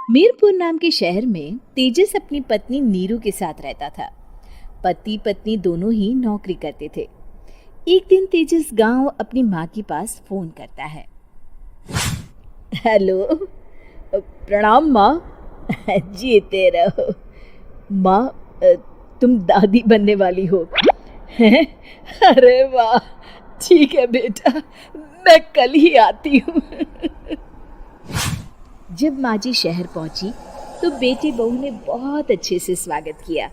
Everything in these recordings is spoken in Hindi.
मीरपुर नाम के शहर में तेजस अपनी पत्नी नीरू के साथ रहता था। पति पत्नी दोनों ही नौकरी करते थे। एक दिन तेजस गांव अपनी माँ के पास फोन करता है। हेलो, प्रणाम माँ। जीते रहो माँ, तुम दादी बनने वाली हो हैं? अरे वाह, ठीक है बेटा, मैं कल ही आती हूँ। जब माँ जी शहर पहुंची तो बेटी बहू ने बहुत अच्छे से स्वागत किया।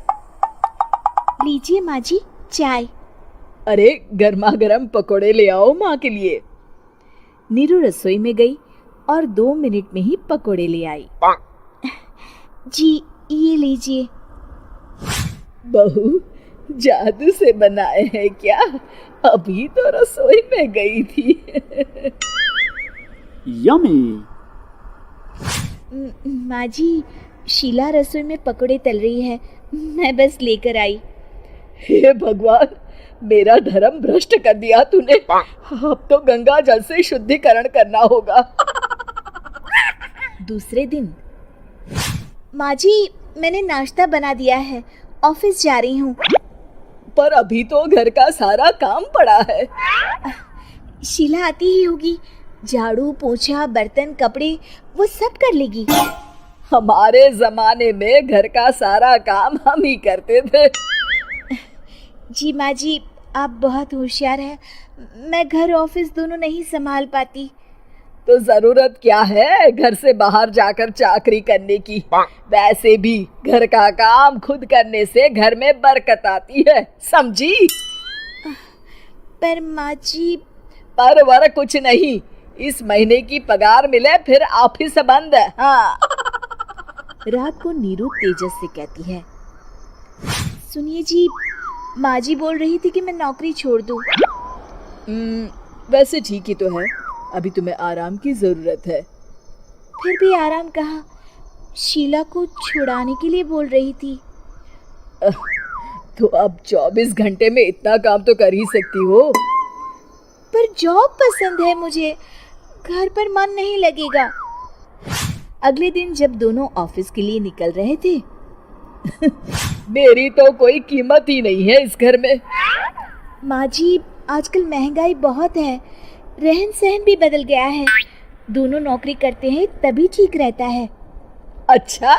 लीजिए माँ जी, चाय। अरे गर्मा गर्म पकोड़े ले आओ माँ के लिए। नीरू रसोई में गई और 2 मिनट में ही पकोड़े ले आई। जी ये लीजिए। बहू, जादू से बनाए हैं क्या? अभी तो रसोई में गई थी। यम्मी। माँ जी, शीला रसोई में पकोड़े तल रही है, मैं बस लेकर आई। हे भगवान, मेरा धर्म भ्रष्ट कर दिया तूने। अब तो गंगा जल से शुद्धिकरण करना होगा। दूसरे दिन, माँ जी मैंने नाश्ता बना दिया है, ऑफिस जा रही हूँ। पर अभी तो घर का सारा काम पड़ा है। शीला आती ही होगी, झाड़ू पोछा बर्तन कपड़े वो सब कर लेगी। हमारे जमाने में घर का सारा काम हम ही करते थे। जी माँ जी, आप बहुत होशियार हैं, मैं घर ऑफिस दोनों नहीं संभाल पाती। तो जरूरत क्या है घर से बाहर जाकर चाकरी करने की? वैसे भी घर का काम खुद करने से घर में बरकत आती है, समझी? पर माँ जी। पर वर कुछ नहीं, इस महीने की पगार मिले फिर ऑफिस बंद। हाँ। रात को नीरू तेजस से कहती है, सुनिए जी, माँ जी बोल रही थी कि मैं नौकरी छोड़ दूं। वैसे ठीक ही तो है, अभी तुम्हें आराम की जरूरत है। फिर भी आराम कहाँ, शीला को छुड़ाने के लिए बोल रही थी। तो अब 24 घंटे में इतना काम तो कर ही सकती हो। पर जॉब पसंद है मुझे, घर पर मन नहीं लगेगा। अगले दिन जब दोनों ऑफिस के लिए निकल रहे थे, मेरी तो कोई कीमत ही नहीं है इस घर में। माँ जी, आजकल महंगाई बहुत है, रहन सहन भी बदल गया है, दोनों नौकरी करते हैं तभी ठीक रहता है। अच्छा,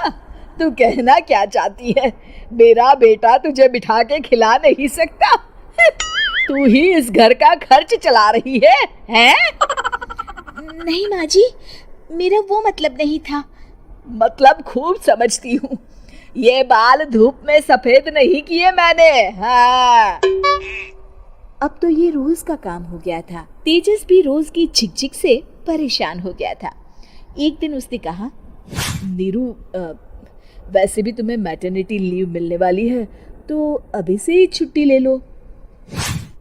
तू कहना क्या चाहती है? मेरा बेटा तुझे बिठा के खिला नहीं सकता? तू ही इस घर का खर्च चला रही है, हैं? नहीं माँ जी, मेरा वो मतलब नहीं था। मतलब खूब समझती हूँ, ये बाल धूप में सफेद नहीं किए मैंने। हाँ। अब तो ये रोज का काम हो गया था। तेजस भी रोज की झिकझिक से परेशान हो गया था। एक दिन उसने कहा, नीरू, वैसे भी तुम्हें मैटरनिटी लीव मिलने वाली है, तो अभी से ही छुट्टी ले लो।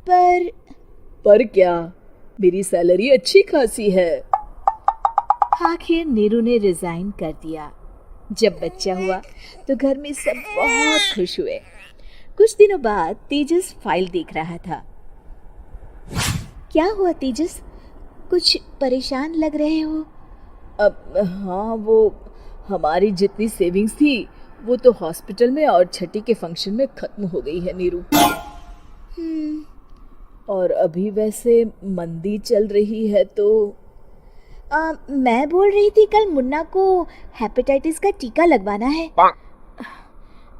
पर क्या, मेरी सैलरी अच्छी खासी है। आखिर नीरू ने रिजाइन कर दिया। जब बच्चा हुआ तो घर में सब बहुत खुश हुए। कुछ दिनों बाद तेजस फाइल देख रहा था। क्या हुआ तेजस, कुछ परेशान लग रहे हो? अब हाँ, वो हमारी जितनी सेविंग्स थी वो तो हॉस्पिटल में और छठी के फंक्शन में खत्म हो गई है नीरू। और अभी वैसे मंदी चल रही है तो मैं बोल रही थी कल मुन्ना को हेपेटाइटिस का टीका लगवाना है।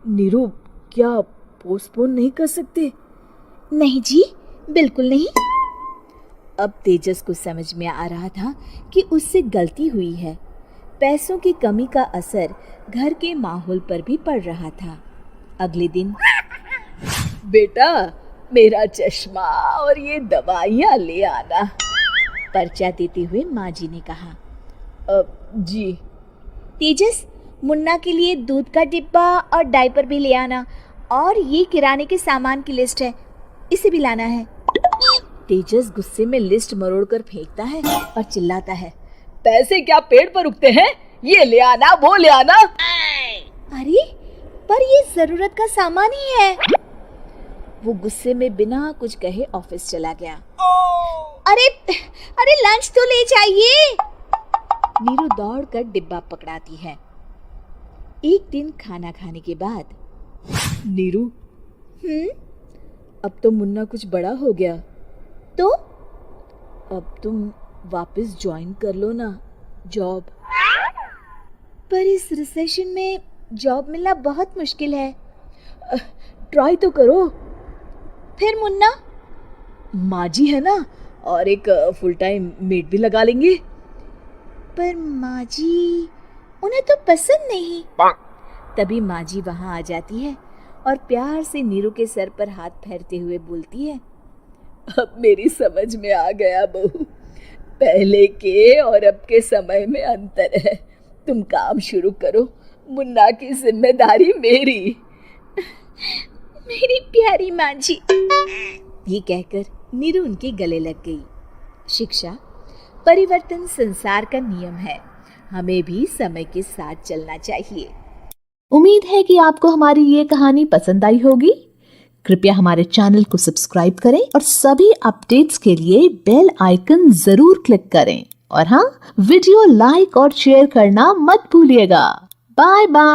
नीरू, क्या पोस्टपोन नहीं कर सकते? नहीं जी, बिल्कुल नहीं। अब तेजस को समझ में आ रहा था कि उससे गलती हुई है। पैसों की कमी का असर घर के माहौल पर भी पड़ रहा था। अगले दिन, बेटा मेरा चश्मा और ये दवाइयाँ ले आना, पर्चा देते हुए माँ जी ने कहा। जी। तेजस, मुन्ना के लिए दूध का डिब्बा और डायपर भी ले आना, और ये किराने के सामान की लिस्ट है, इसे भी लाना है। तेजस गुस्से में लिस्ट मरोड़कर फेंकता है और चिल्लाता है, पैसे क्या पेड़ पर उगते हैं? ये ले आना, वो ले आना। अरे पर ये जरूरत का सामान ही है। वो गुस्से में बिना कुछ कहे ऑफिस चला गया। अरे लंच तो ले जाइए। नीरू दौड़कर डिब्बा पकड़ाती है एक दिन खाना खाने के बाद, नीरू, अब तो मुन्ना कुछ बड़ा हो गया, तो अब तुम वापस ज्वाइन कर लो ना जॉब। पर इस रिसेशन में जॉब मिलना बहुत मुश्किल है। ट्राई तो करो। फिर मुन्ना? माँ जी है ना, और एक फुल टाइम मेड भी लगा लेंगे। पर माँ जी, उन्हें तो पसंद नहीं। तभी माँ जी वहाँ आ जाती है और प्यार से नीरू के सर पर हाथ फेरते हुए बोलती है, अब मेरी समझ में आ गया बहू, पहले के और अब के समय में अंतर है। तुम काम शुरू करो, मुन्ना की जिम्मेदारी मेरी। मेरी प्यारी माँ जी। ये कहकर नीरू उनके गले लग गई। शिक्षा, परिवर्तन संसार का नियम है, हमें भी समय के साथ चलना चाहिए। उम्मीद है कि आपको हमारी ये कहानी पसंद आई होगी। कृपया हमारे चैनल को सब्सक्राइब करें और सभी अपडेट्स के लिए बेल आइकन जरूर क्लिक करें। और हाँ, वीडियो लाइक और शेयर करना मत भूलिएगा। Bye bye.